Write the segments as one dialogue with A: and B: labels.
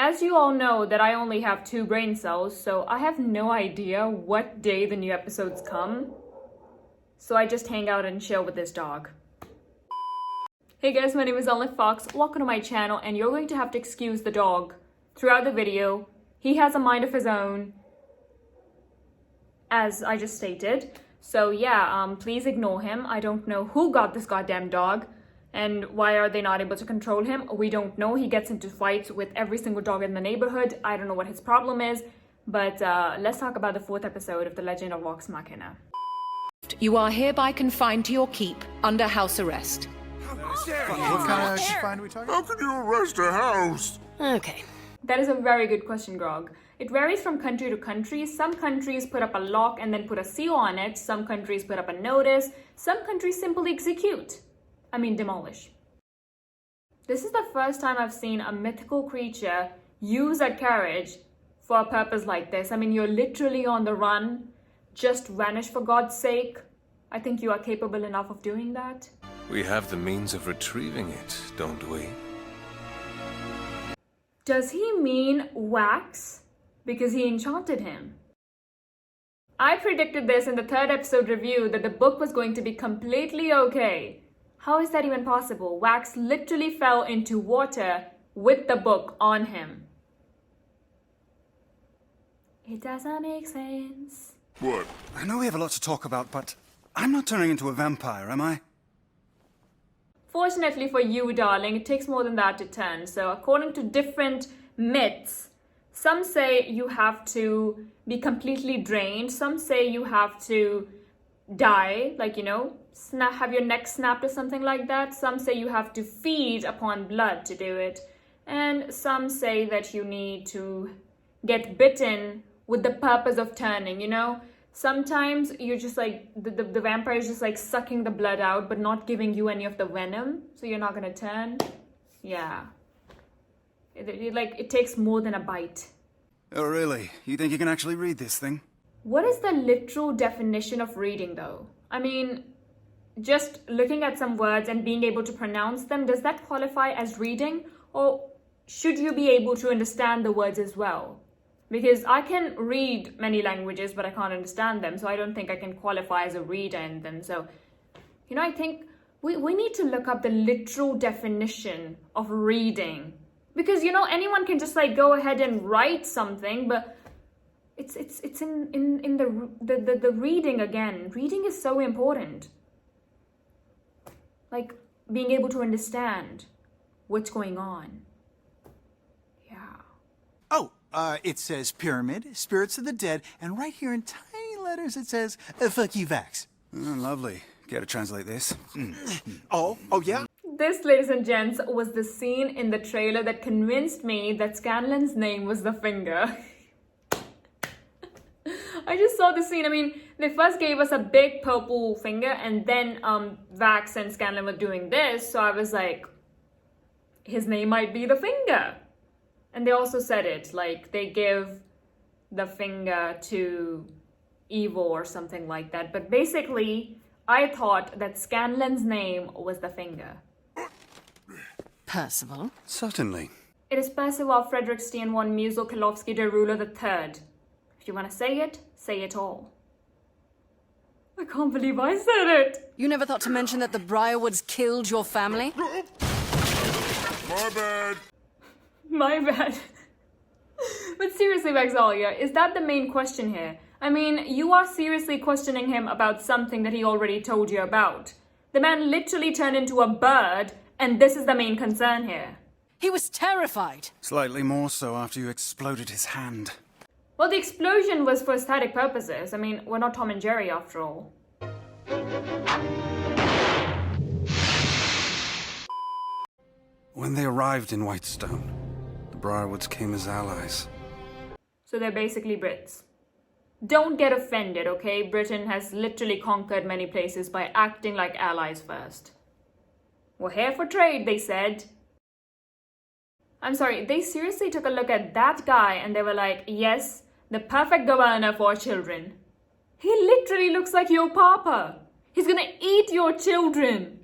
A: As you all know that I only have 2 brain cells, so I have no idea what day the new episodes come. So I just hang out and chill with this dog. Hey guys, my name is Fox. Welcome to my channel, and you're going to have to excuse the dog throughout the video. He has a mind of his own, as I just stated. So yeah, please ignore him. I don't know who got this goddamn dog, and why are they not able to control him? We don't know. He gets into fights with every single dog in the neighborhood. I don't know what his problem is, but let's talk about the 4th episode of The Legend of Vox Machina.
B: You are hereby confined to your keep under house arrest.
C: What kind of confined are we talking about?
D: How can you arrest a house?
B: Okay.
A: That is a very good question, Grog. It varies from country to country. Some countries put up a lock and then put a seal on it. Some countries put up a notice. Some countries simply execute. Demolish. This is the first time I've seen a mythical creature use a carriage for a purpose like this. You're literally on the run. Just vanish for God's sake. I think you are capable enough of doing that.
D: We have the means of retrieving it, don't we?
A: Does he mean Wax? Because he enchanted him. I predicted this in the 3rd episode review that the book was going to be completely okay. How is that even possible? Wax literally fell into water with the book on him. It doesn't make sense.
D: What?
C: I know we have a lot to talk about, but I'm not turning into a vampire, am I?
A: Fortunately for you, darling, it takes more than that to turn. So according to different myths, some say you have to be completely drained. Some say you have to die, have your neck snapped or something like that. Some say you have to feed upon blood to do it. And some say that you need to get bitten with the purpose of turning, Sometimes you're just the vampire is just sucking the blood out but not giving you any of the venom, so you're not gonna turn. Yeah. It takes more than a bite.
C: Oh, really? You think you can actually read this thing?
A: What is the literal definition of reading, though? Just looking at some words and being able to pronounce them, does that qualify as reading? Or should you be able to understand the words as well? Because I can read many languages, but I can't understand them, so I don't think I can qualify as a reader in them. So, I think we need to look up the literal definition of reading. Because, anyone can just go ahead and write something, but it's in the reading again. Reading is so important. Being able to understand what's going on.
E: Oh, it says pyramid, spirits of the dead, and right here in tiny letters it says, fuck you, Vax.
C: Oh, lovely. Care to translate this?
E: Oh, yeah?
A: This, ladies and gents, was the scene in the trailer that convinced me that Scanlan's name was the Finger. I just saw the scene. They first gave us a big purple finger, and then Vax and Scanlan were doing this, so I was like, his name might be the Finger. And they also said it, they give the finger to evil or something like that. But basically, I thought that Scanlan's name was the Finger.
B: Percival?
C: Certainly.
A: It is Percival Frederick Stein von Musil-Kilowski de Ruler III. If you want to say it all. I can't believe I said it.
B: You never thought to mention that the Briarwoods killed your family?
D: My bad.
A: My bad. But seriously, Vexalia, is that the main question here? You are seriously questioning him about something that he already told you about. The man literally turned into a bird, and this is the main concern here.
B: He was terrified.
C: Slightly more so after you exploded his hand.
A: Well, the explosion was for aesthetic purposes. we're not Tom and Jerry after all.
C: When they arrived in Whitestone, the Briarwoods came as allies.
A: So they're basically Brits. Don't get offended, okay? Britain has literally conquered many places by acting like allies first. We're here for trade, they said. I'm sorry, they seriously took a look at that guy and they were like, yes, the perfect governor for children. He literally looks like your papa. He's gonna eat your children.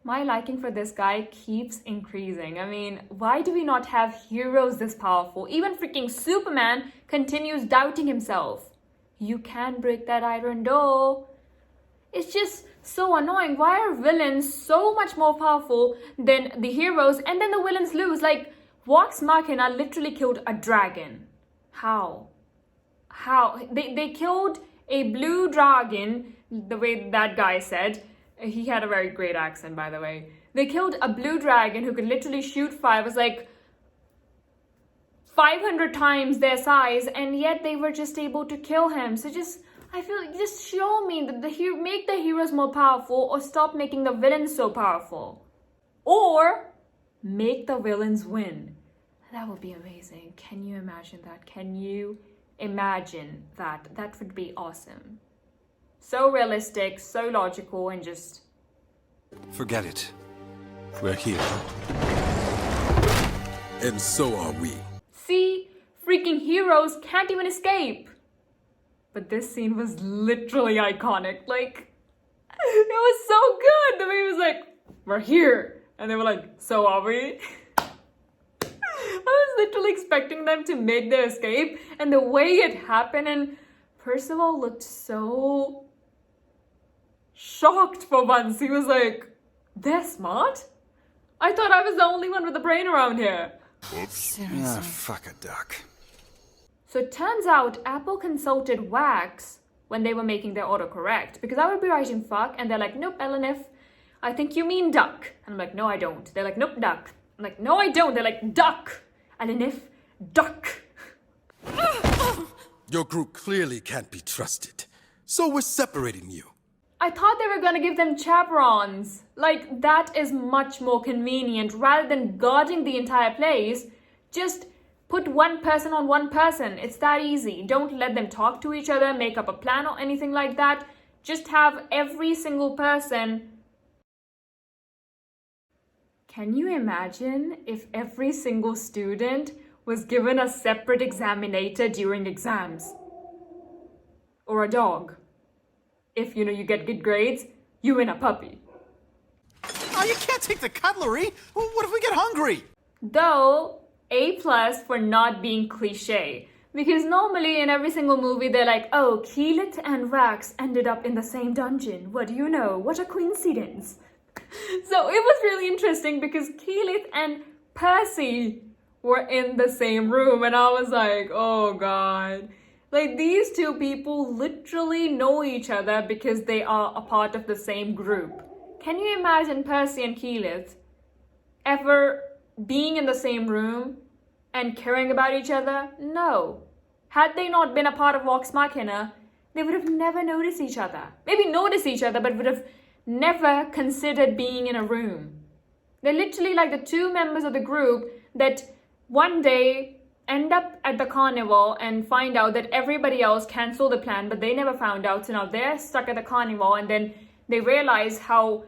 A: My liking for this guy keeps increasing. I mean, why do we not have heroes this powerful? Even freaking Superman continues doubting himself. You can break that iron door. It's just so annoying. Why are villains so much more powerful than the heroes and then the villains lose? Like, Vox Machina literally killed a dragon. How? They killed a blue dragon, the way that guy said. He had a very great accent, by the way. They killed a blue dragon who could literally shoot fire. It was like 500 times their size, and yet they were just able to kill him. So I feel like just show me that make the heroes more powerful, or stop making the villains so powerful. Or make the villains win. That would be amazing. Can you imagine that? Can you imagine that? That would be awesome. So realistic, so logical, and just...
C: Forget it. We're here.
D: And so are we.
A: See? Freaking heroes can't even escape. But this scene was literally iconic. Like, it was so good. The way he was like, we're here. And they were like, so are we? I was literally expecting them to make their escape. And the way it happened, and Percival looked so shocked for once. He was like, they're smart? I thought I was the only one with a brain around here.
C: Ah, fuck a duck.
A: So it turns out Apple consulted Wax when they were making their autocorrect, because I would be writing fuck and they're like, nope, Elenif, I think you mean duck. And I'm like, no, I don't. They're like, nope, duck. I'm like, no, I don't. They're like, duck. Elenif, duck.
F: Your group clearly can't be trusted, so we're separating you.
A: I thought they were gonna give them chaperons. Like, that is much more convenient. Rather than guarding the entire place, just put one person on one person. It's that easy. Don't let them talk to each other, make up a plan or anything like that. Just have every single person. Can you imagine if every single student was given a separate examinator during exams? Or a dog. If, you get good grades, you win a puppy.
E: Oh, you can't take the cutlery. Well, what if we get hungry?
A: Though, A+ for not being cliche. Because normally in every single movie they're like, oh, Keyleth and Wax ended up in the same dungeon. What do you know? What a coincidence. So it was really interesting because Keyleth and Percy were in the same room, and I was like, oh god. Like, these two people literally know each other because they are a part of the same group. Can you imagine Percy and Keyleth ever being in the same room and caring about each other? No. Had they not been a part of Vox Machina, they would have never noticed each other. Maybe noticed each other, but would have never considered being in a room. They're literally like the two members of the group that one day end up at the carnival and find out that everybody else canceled the plan, but they never found out. So now they're stuck at the carnival, and then they realize how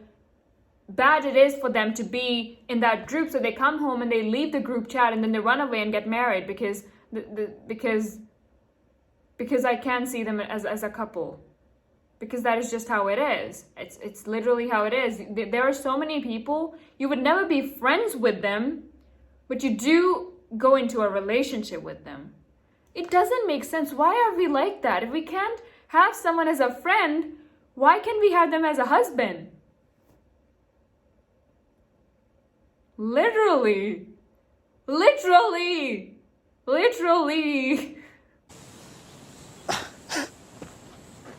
A: bad it is for them to be in that group. So they come home and they leave the group chat, and then they run away and get married because I can't see them as a couple. Because that is just how it is. It's literally how it is. There are so many people, you would never be friends with them, but you do go into a relationship with them. It doesn't make sense. Why are we like that? If we can't have someone as a friend, why can't we have them as a husband? Literally.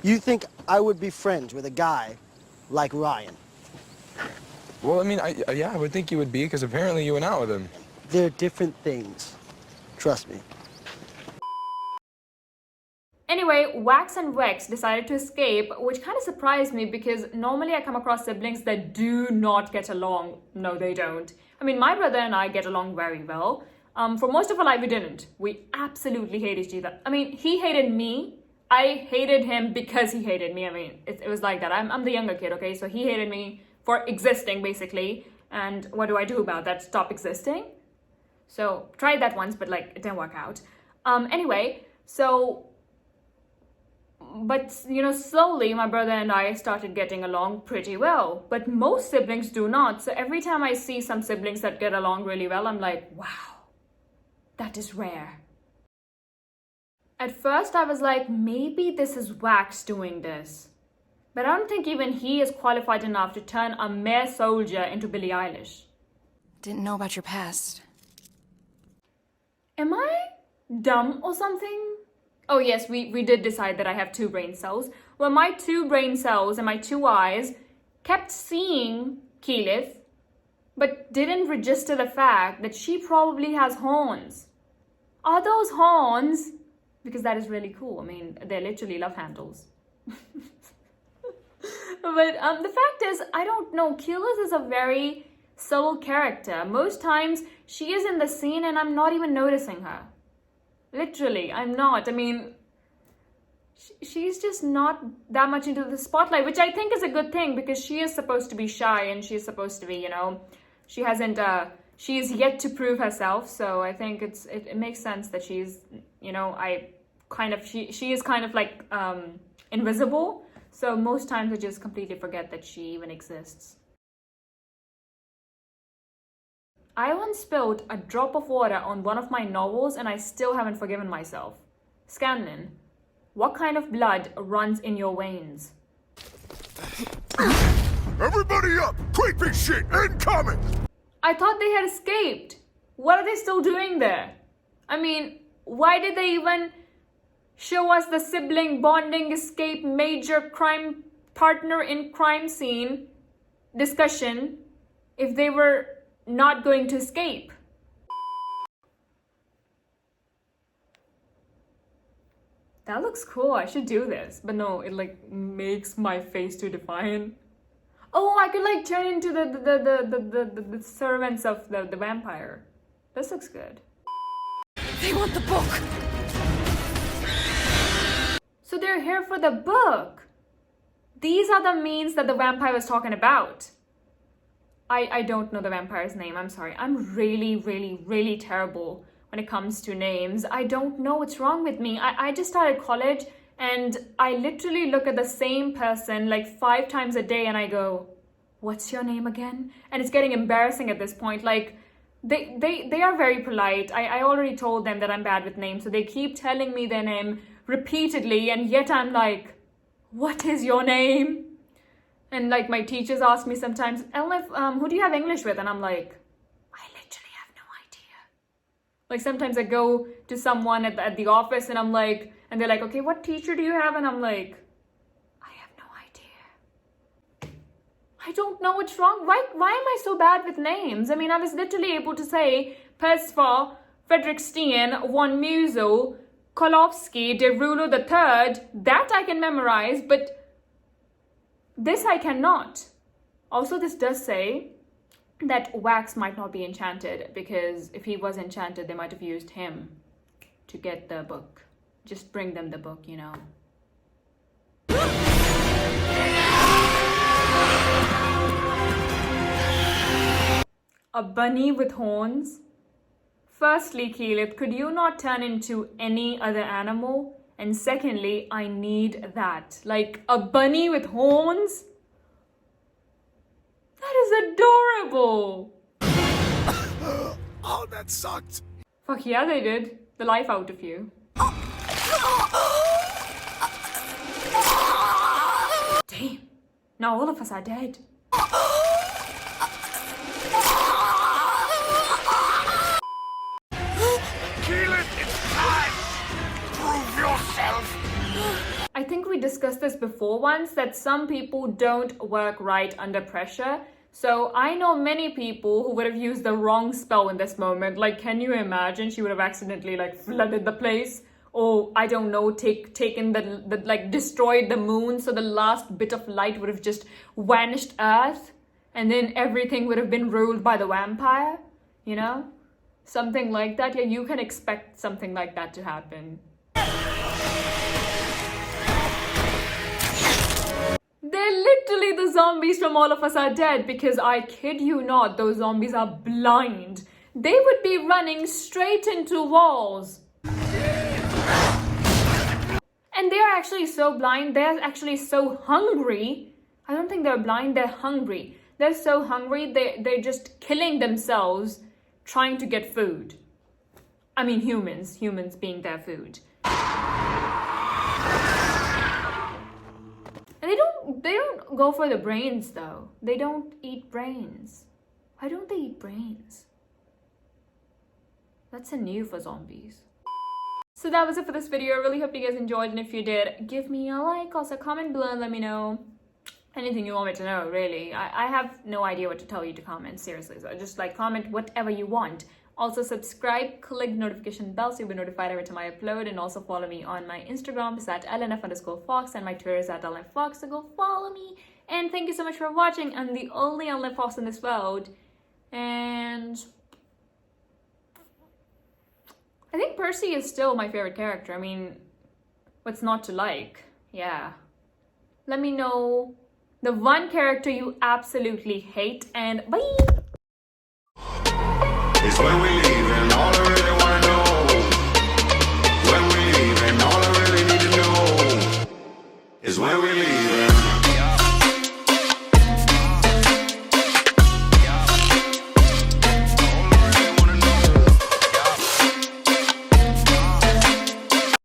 G: You think I would be friends with a guy like Ryan?
H: Well, I mean, yeah, I would think you would be, because apparently you went out with him.
G: They're different things. Trust me.
A: Anyway, Wax and Vex decided to escape, which kind of surprised me because normally I come across siblings that do not get along. No, they don't. I mean, my brother and I get along very well. For most of our life, we didn't. We absolutely hated each other. I mean, he hated me. I hated him because he hated me. I mean, it was like that. I'm the younger kid, okay? So he hated me for existing, basically. And what do I do about that? Stop existing? So tried that once, but like it didn't work out. Anyway, so But, slowly my brother and I started getting along pretty well. But most siblings do not. So every time I see some siblings that get along really well, I'm like, wow, that is rare. At first I was like, maybe this is Wax doing this. But I don't think even he is qualified enough to turn a mere soldier into Billie Eilish.
I: Didn't know about your past.
A: Am I dumb or something? Oh yes, we did decide that I have 2 brain cells. Well, my 2 brain cells and my 2 eyes kept seeing Keyleth, but didn't register the fact that she probably has horns. Are those horns? Because that is really cool. I mean, they're literally love handles. But the fact is, I don't know. Keyleth is a very subtle character. Most times, she is in the scene and I'm not even noticing her. Literally, I'm not. I mean, she's just not that much into the spotlight, which I think is a good thing because she is supposed to be shy and she's supposed to be, she hasn't, she is yet to prove herself. So I think it makes sense that she's, she is kind of like invisible. So most times I just completely forget that she even exists. I once spilled a drop of water on one of my novels and I still haven't forgiven myself. Scanlan, what kind of blood runs in your veins?
D: Everybody up! Creepy shit incoming!
A: I thought they had escaped. What are they still doing there? I mean, why did they even show us the sibling bonding escape major crime partner in crime scene discussion if they were not going to escape? That looks cool. I should do this. But no, it makes my face too defiant. Oh, I could turn into the servants of the vampire. This looks good.
I: They want the book!
A: So they're here for the book. These are the means that the vampire was talking about. I don't know the vampire's name. I'm sorry. I'm really, really, really terrible when it comes to names. I don't know what's wrong with me. I just started college and I literally look at the same person 5 times a day and I go, what's your name again? And it's getting embarrassing at this point. They are very polite. I already told them that I'm bad with names. So they keep telling me their name repeatedly. And yet I'm like, what is your name? And my teachers ask me sometimes, Elif, who do you have English with? And I'm like, I literally have no idea. Sometimes I go to someone at the office and I'm like, and they're like, okay, what teacher do you have? And I'm like, I have no idea. I don't know what's wrong. Why am I so bad with names? I mean, I was literally able to say Persva, Fredriksten, von Musel, Kolowski, De Rulo III. That I can memorize, but this I cannot. Also, this does say that Wax might not be enchanted because if he was enchanted, they might have used him to get the book. Just bring them the book, A bunny with horns? Firstly, Keyleth, could you not turn into any other animal? And secondly, I need that. A bunny with horns? That is adorable.
F: Oh, that sucked.
A: Fuck yeah, they did. The life out of you. Damn. Now all of us are dead.
D: Keyleth, it's time! Prove yourself!
A: I think we discussed this before once, that some people don't work right under pressure. So I know many people who would have used the wrong spell in this moment. Can you imagine? She would have accidentally flooded the place. Or I don't know, taken destroyed the moon. So the last bit of light would have just vanished Earth. And then everything would have been ruled by the vampire. Something like that. Yeah, you can expect something like that to happen. They're literally the zombies from All of Us Are Dead because I kid you not, those zombies are blind. They would be running straight into walls. And And they're actually so blind. They're actually so hungry. I don't think they're blind. They're hungry. They're so hungry. They're just killing themselves trying to get food. I mean, humans being their food. And they don't go for the brains though. They don't eat brains. Why don't they eat brains? That's a new for zombies. So that was it for this video. I really hope you guys enjoyed, and if you did, give me a like. Also comment below and let me know anything you want me to know, really. I have no idea what to tell you to comment, seriously. So just like comment whatever you want. Also subscribe, click notification bell so you'll be notified every time I upload, and also follow me on my Instagram. It's at LNF_Fox, and my Twitter is at LNFFox, so go follow me. And thank you so much for watching. I'm the only LNFFox in this world, and I think Percy is still my favorite character. I mean, what's not to like? Yeah. Let me know the one character you absolutely hate, and bye!
D: Is when we